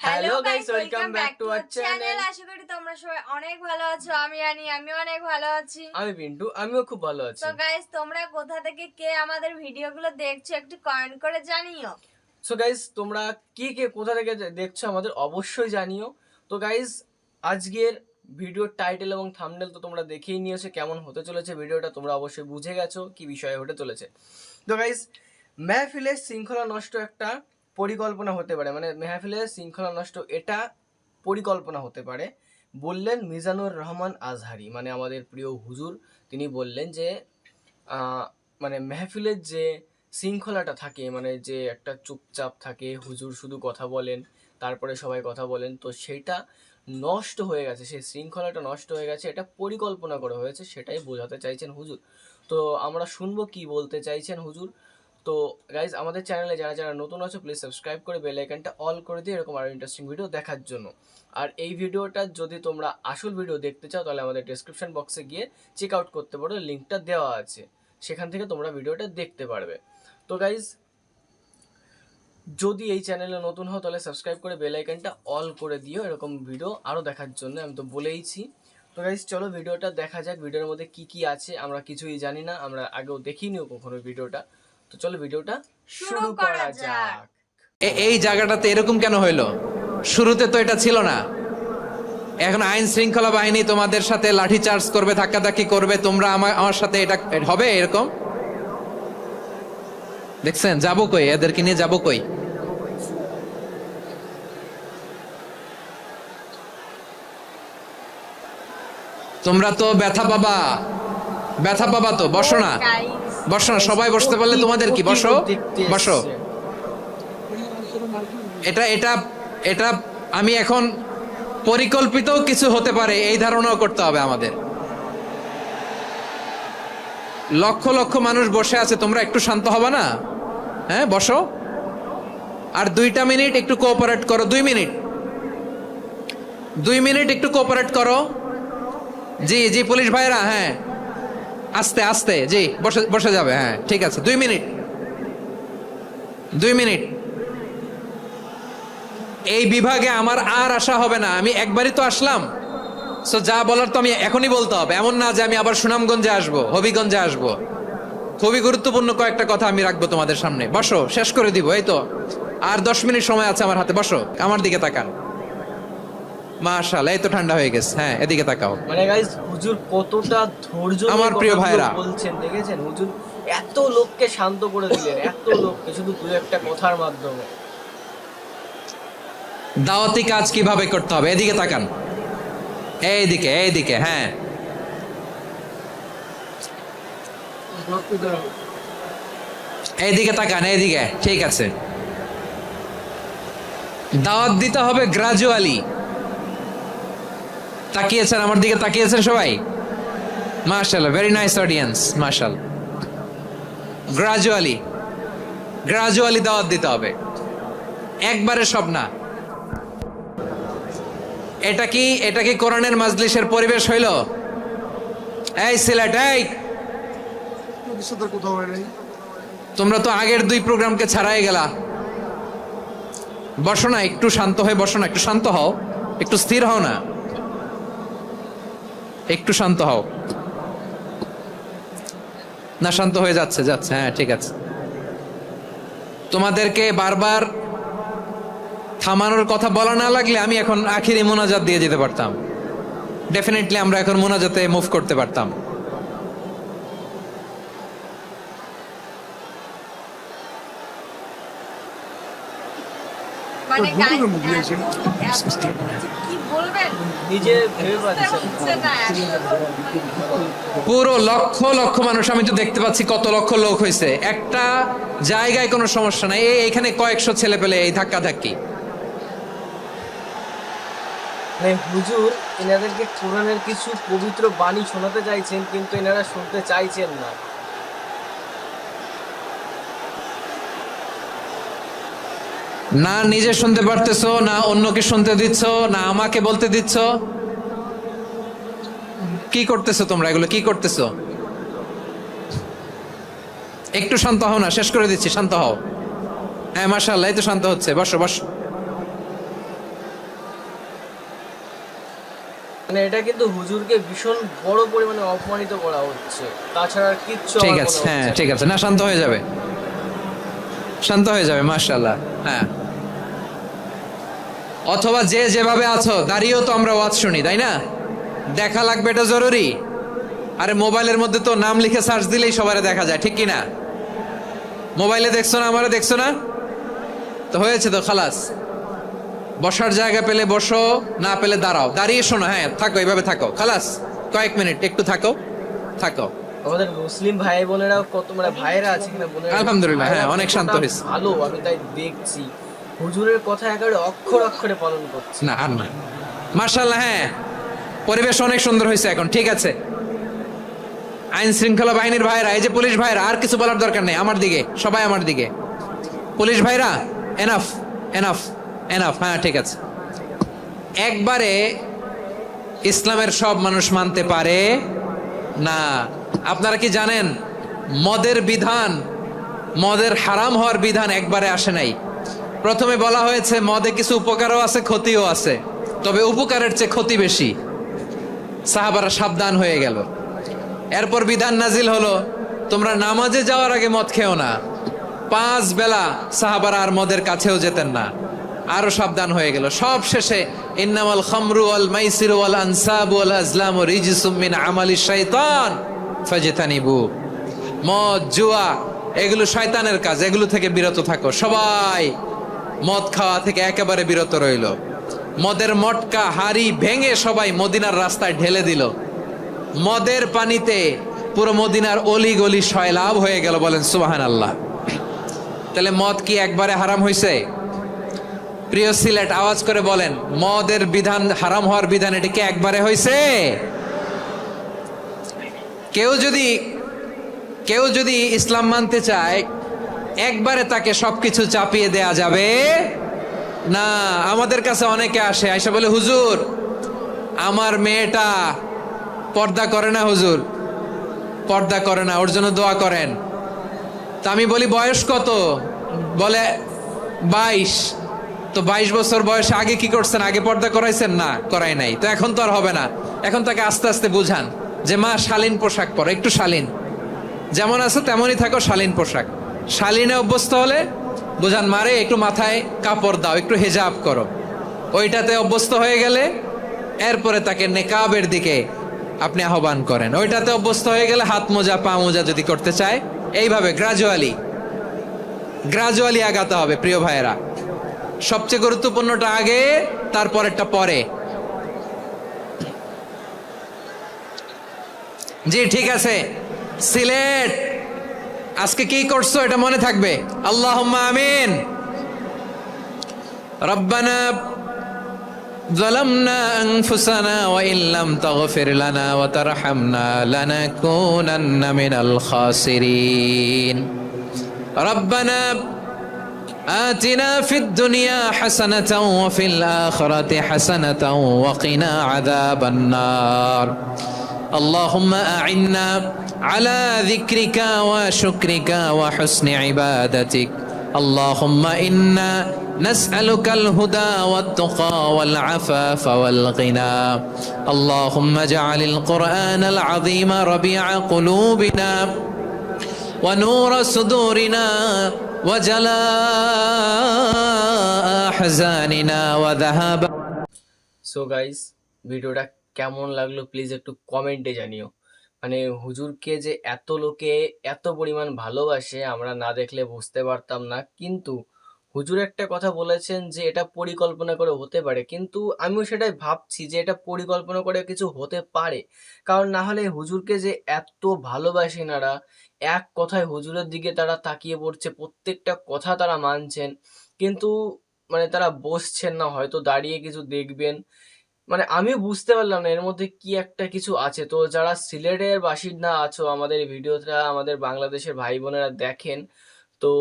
Hello guys, welcome back to our channel. আশা করি তোমরা সবাই অনেক ভালো আছো। আমিও অনেক ভালো আছি। আমি পিন্টু, আমিও খুব ভালো আছি। তো গাইস, তোমরা কোথা থেকে কে আমাদের ভিডিওগুলো দেখছো একটু কমেন্ট করে জানিও। সো গাইস, তোমরা কে কে কোথা থেকে দেখছো আমাদের অবশ্যই জানিও। তো গাইস, আজকের ভিডিওর টাইটেল এবং থাম্বনেল তো তোমরা দেখেই নিয়েছো কেমন হতে চলেছে ভিডিওটা। তোমরা অবশ্যই বুঝে গেছো কি বিষয়ে হতে চলেছে। তো গাইস, মেহফিলের শৃঙ্খলা নষ্ট একটা পরিকল্পনা হতে পারে, মানে মেহফিলের শৃঙ্খলা নষ্ট এটা পরিকল্পনা হতে পারে বললেন মিজানুর রহমান আজহারি, মানে আমাদের প্রিয় হুজুর। তিনি বললেন যে মানে মেহফিলের যে শৃঙ্খলাটা থাকে, মানে যে একটা চুপচাপ থাকে, হুজুর শুধু কথা বলেন তারপরে সবাই কথা বলেন, তো সেটা নষ্ট হয়ে গেছে, সেই শৃঙ্খলাটা নষ্ট হয়ে গেছে, এটা পরিকল্পনা করা হয়েছে, সেটাই বোঝাতে চাইছেন হুজুর। তো আমরা শুনবো কি বলতে চাইছেন হুজুর। তো গাইজ, আমাদের চ্যানেলে যারা যারা নতুন আছো প্লিজ সাবস্ক্রাইব করে বেল আইকনটা অল করে দিও এরকম আরও ইন্টারেস্টিং ভিডিও দেখার জন্য। আর এই ভিডিওটা যদি তোমরা আসল ভিডিও দেখতে চাও তাহলে আমাদের ডেসক্রিপশন বক্সে গিয়ে চেক আউট করতে পারো, লিঙ্কটা দেওয়া আছে, সেখান থেকে তোমরা ভিডিওটা দেখতে পারবে। তো গাইজ, যদি এই চ্যানেলে নতুন হও তাহলে সাবস্ক্রাইব করে বেল আইকনটা অল করে দিও এরকম ভিডিও আরও দেখার জন্য, আমি তো বলেইছি। তো গাইজ, চলো ভিডিওটা দেখা যাক। ভিডিওর মধ্যে কি কি আছে আমরা কিছুই জানি না, আমরা আগেও দেখিনিও কখনো ভিডিওটা। তো চলো ভিডিওটা শুরু করা যাক। এই জায়গাটাতে এরকম কেন হইলো? শুরুতে তো এটা ছিল না। এখন আইন শৃঙ্খলা বাহিনী তোমাদের সাথে লাঠি চার্জ করবে, ধাক্কাধাক্কি করবে, তোমরা আমার সাথে এটা হবে এরকম? দেখছেন, যাবো কই? এদেরকে নিয়ে যাবো কই? তোমরা তো ব্যথা পাবা, ব্যথা পাবা তো। বসো না, বসো না, সবাই বসতে পারলে তোমাদের কি? বসো বসো। এটা এটা এটা আমি এখন পরিকল্পিত কিছু হতে পারে এই ধারণাও করতে হবে আমাদের। লক্ষ লক্ষ মানুষ বসে আছে, তোমরা একটু শান্ত হবে না? হ্যাঁ, বসো। আর 2টা মিনিট একটু কোঅপারেট করো। 2 মিনিট একটু কোঅপারেট করো। জি জি, পুলিশ ভাইরা, হ্যাঁ, আস্তে আস্তে, জি, বসে বসে যাবে। হ্যাঁ, ঠিক আছে। 2 মিনিট, 2 মিনিট। এই বিভাগে আমার আর আসা হবে না, আমি একবারই তো আসলাম। সো যা বলার তো আমি এখনই বলতে হবে, এমন না যে আমি আবার সুনামগঞ্জে আসবো, হবিগঞ্জে আসবো। খুবই গুরুত্বপূর্ণ কয়েকটা কথা আমি রাখবো তোমাদের সামনে। বসো, শেষ করে দিব। এই তো আর 10 মিনিট সময় আছে আমার হাতে। বসো, আমার দিকে তাকান। মাশাআল্লাহ, এই তো ঠান্ডা হয়ে গেছে। হ্যাঁ, এদিকে তাকাও। মানে গাইস, হুজুর কতটা ধৈর্য নিয়ে আমার প্রিয় ভাইরা বলছেন, দেখেছেন হুজুর এত লোককে শান্ত করে দিলেন, এত লোককে শুধু দু একটা কথার মাধ্যমে। দাওয়াতি কাজ কিভাবে করতে হবে, এদিকে তাকান। এইদিকে, এইদিকে, হ্যাঁ, এইদিকে তাকান, এইদিকে, ঠিক আছে। দাওয়াত দিতে হবে গ্রাজুয়ালি। তাকিয়েছেন আমার দিকে, তাকিয়েছেন সবাই? মাশাআল্লাহ, ভেরি নাইস অডিয়েন্স, মাশাআল্লাহ। গ্রাজুয়ালি, গ্রাজুয়ালি দাওয়াত দিতে হবে, একবারে সব না। এটা কি কোরআনের মাজলিসের পরিবেশ হইল? এই সিলেট, এই তোমরা তো আগের 2 প্রোগ্রামকে ছাড়াই গেলা। বসো না, একটু শান্ত হয়ে বসো না, একটু শান্ত হও, একটু স্থির হও না, একটু শান্ত হও না। শান্ত হয়ে যাচ্ছে, হ্যাঁ, ঠিক আছে। তোমাদেরকে বারবার থামানোর কথা বলা না লাগলে আমি এখন আখিরি মোনাজাত দিয়ে যেতে পারতাম। ডেফিনেটলি আমরা এখন মোনাজাতে মুভ করতে পারতাম। মানে কি বলবেন নিজে ভেবে পাচ্ছেন। পুরো লক্ষ লক্ষ মানুষ, আমি তো দেখতে পাচ্ছি কত লক্ষ লোক হয়েছে। একটা জায়গায় কোনো সমস্যা নাই, এখানে কয়েকশো ছেলে পেলে এই ধাক্কা ধাক্কি। হুজুর এনাদেরকে কোরআনের কিছু পবিত্র বাণী শোনাতে চাইছেন, কিন্তু এনারা শুনতে চাইছেন না। না নিজে শুনতে পারতেছো, না অন্যকে শুনতে দিচ্ছ, না আমাকে বলতে দিচ্ছ। কি করতেছো তোমরা? এগুলো কি করতেছো? একটু শান্ত হও না, শেষ করে দিচ্ছি, শান্ত হও। হ্যাঁ, মাশাআল্লাহ, এই তো শান্ত হচ্ছে। বসো বসো। মানে এটা কিন্তু হুজুরকে ভীষণ বড় পরিমাণে অপমানিত করা হচ্ছে, তাছাড়া আর কিচ্ছু ঠিক আমার আছে, মনে হ্যাঁ হচ্ছে ঠিক না। আছে, না শান্ত হয়ে যাবে, শান্ত হয়ে যাবে, মাশাআল্লাহ। হ্যাঁ, অথবা যে যেভাবে আছো দাঁড়িয়েও তো আমরা ওয়াজ শুনি, তাই না? দেখা লাগবে, এটা জরুরি। আরে মোবাইলের মধ্যে তো নাম লিখে সার্চ দিলেই সবারে দেখা যায়, ঠিক কি না? মোবাইলে দেখছো না, আমারে দেখছো না, তো হয়েছে তো, খালাস। বসার জায়গা পেলে বসো, না পেলে দাঁড়াও, দাঁড়িয়ে শোনো, হ্যাঁ থাকো, এইভাবে থাকো, খালাস। কয়েক মিনিট একটু থাকো, থাকো। আমাদের মুসলিম ভাই বোনেরাও কত, মানে ভাইয়েরা আছে কিনা বোনেরা, আলহামদুলিল্লাহ, ভাইয়েরা হ্যাঁ, অনেক শান্ত কতটা হয়েছে। ভালো, আমি তাই দেখছি হুজুরের কথা একেবারে অক্ষর অক্ষরে পালন করছে। না আর না, মাশাআল্লাহ। হ্যাঁ, পরিবেশ অনেক সুন্দর হয়েছে এখন, ঠিক আছে। আইন শৃঙ্খলা বাহিনীর ভাইরা, এই যে পুলিশ ভাইরা, আর কিছু বলার দরকার নেই, আমার দিকে সবাই, আমার দিকে। পুলিশ ভাইরা, এনাফ এনাফ এনাফ, হ্যাঁ ঠিক আছে। একবারে ইসলামের সব মানুষ মানতে পারে না। আপনারা কি জানেন মদের বিধান, মদের হারাম হওয়ার বিধান একবারে আসে নাই। প্রথমে বলা হয়েছে মদে কিছু উপকারও আছে, ক্ষতিও আছে, তবে উপকারের চেয়ে ক্ষতি বেশি। সাহাবারা সাবধান হয়ে গেল। এরপর বিধান নাজিল হলো, তোমরা নামাজে যাওয়ার আগে মদ খেও না। 5 বেলা সাহাবারা আর মদের কাছেও যেতেন না, আরো সাবধান হয়ে গেল। সব শেষে ইন্নামাল খামরু ওয়াল মাইসিরু ওয়াল আনসাবু ওয়াল আজলামু রিজসুম মিন আমালিশ শাইতান ফাজতানিবু। মদ, জুয়া এগুলো শয়তানের কাজ, এগুলো থেকে বিরত থাকো। সবাই মদ খাওয়া থেকে একেবারে বিরত রইল। মদের মটকা হাড়ি ভেঙে সবাই মদিনার রাস্তায় ঢেলে দিল। মদের পানিতে পুরো মদিনার অলি গলি সয়লাভ হয়ে গেল, বলেন সুবহানাল্লাহ। তাহলে মদ কি একবারে হারাম হয়েছে? প্রিয় সিলেট, আওয়াজ করে বলেন, মদের বিধান, হারাম হওয়ার বিধান, এটা কি একবারে হয়েছে? কেউ যদি ইসলাম মানতে চায়, একবারে তাকে সবকিছু চাপিয়ে দেয়া যাবে না। আমাদের কাছে অনেকে আসে, আয়সা বলে, হুজুর আমার মেয়েটা পর্দা করে না, হুজুর পর্দা করে না, ওর জন্য দোয়া করেন। তা আমি বলি বয়স কত? বলে 22। তো 22 বছর বয়সে আগে কি করছেন? আগে পর্দা করাইছেন? না, করাই নাই। তো এখন তো আর হবে না। এখন তাকে আস্তে আস্তে বুঝান যে মা শালীন পোশাক পরো, একটু শালীন, যেমন আছে তেমনই থাকো, শালীন পোশাক। শালীনে অভ্যস্ত হলে বুঝান, মারে একটু মাথায় কাপড় দাও, একটু হেজাব করো। ওইটাতে অভ্যস্ত হয়ে গেলে এরপরে তাকে নেকাবের দিকে আপনি আহ্বান করেন। ওইটাতে অভ্যস্ত হয়ে গেলে হাত মোজা, পা মোজা যদি করতে চায়, এইভাবে গ্রাজুয়ালি আগাতে হবে। প্রিয় ভাইয়েরা, সবচেয়ে গুরুত্বপূর্ণটা আগে, তারপরেরটা পরে। জি ঠিক আছে। সিলেট, আজকে কি করছো এটা মনে থাকবে। আল্লাহুম্মা আমিন। রব্বানা ظلمنا أنفسنا وإن لم تغفر لنا وترحمنا لنكونن من الخاسرين. ربنا آتنا في الدنيا حسنة وفي الآخرة حسنة وقنا عذاب النار. اللهم أعنا على ذكرك وشكرك وحسن عبادتك. اللهم إنا نسألك الهدى والتقى والعفاف والغنى. اللهم اجعل القرآن العظيم ربيع قلوبنا ونور صدورنا وجلاء أحزاننا وذهاب. সো গাইস, ভিডিওটা কেমন লাগলো প্লিজ একটু কমেন্টে জানিও। মানে হুজুরকে যে এত লোকে এত পরিমাণ ভালোবাসে আমরা না দেখলে বুঝতে পারতাম না। কিন্তু হুজুর একটা কথা বলেছেন যে এটা পরিকল্পনা করে হতে পারে, কিন্তু আমিও সেটাই ভাবছি যে এটা পরিকল্পনা করে কিছু হতে পারে। কারণ না হলে হুজুরকে যে এত ভালোবাসে এনারা, এক কথায় হুজুরের দিকে তারা তাকিয়ে পড়ছে, প্রত্যেকটা কথা তারা মানছেন, কিন্তু মানে তারা বসছেন না, হয়তো দাঁড়িয়ে কিছু দেখবেন। মানে আমিও বুঝতে পারলাম না এর মধ্যে কি একটা কিছু আছে। তো যারা সিলেটের বাসিন্দা আছো, আমাদের ভিডিওটা আমাদের বাংলাদেশের ভাই বোনেরা দেখেন, তো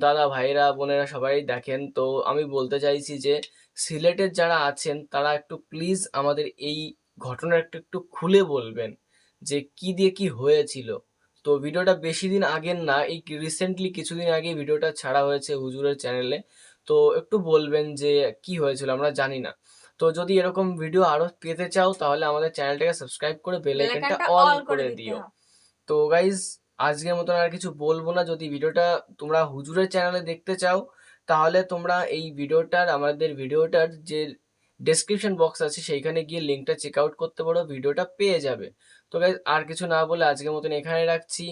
দাদা ভাইরা বোনেরা সবাই দেখেন, তো আমি বলতে চাইছি যে সিলেটের যারা আছেন তারা একটু প্লিজ আমাদের এই ঘটনাটা একটু খুলে বলবেন যে কি দিয়ে কি হয়েছিল। তো ভিডিওটা বেশি দিন আগের না, এই রিসেন্টলি কিছুদিন আগে ভিডিওটা ছাড়া হয়েছে হুজুরের চ্যানেলে। তো একটু বলবেন যে কি হয়েছিল, আমরা জানি না। তো যদি এরকম ভিডিও আরো পেতে চাও তাহলে আমাদের চ্যানেলটাকে সাবস্ক্রাইব করে বেল আইকনটা বেলাইকানটা অল অল করে করে দিতে দিও। হবে। তো গাইজ আজকের মতন আর কিছু বলবো না। যদি ভিডিওটা তোমরা হুজুরের চ্যানেলে দেখতে চাও তাহলে তোমরা এই আমাদের ভিডিওটার যে ডেসক্রিপশন বক্স আছে সেইখানে গিয়ে লিঙ্কটা চেক আউট করতে পারো, ভিডিওটা পেয়ে যাবে। তো গাইজ আর কিছু না বলে আজকের মতন এখানে রাখছি।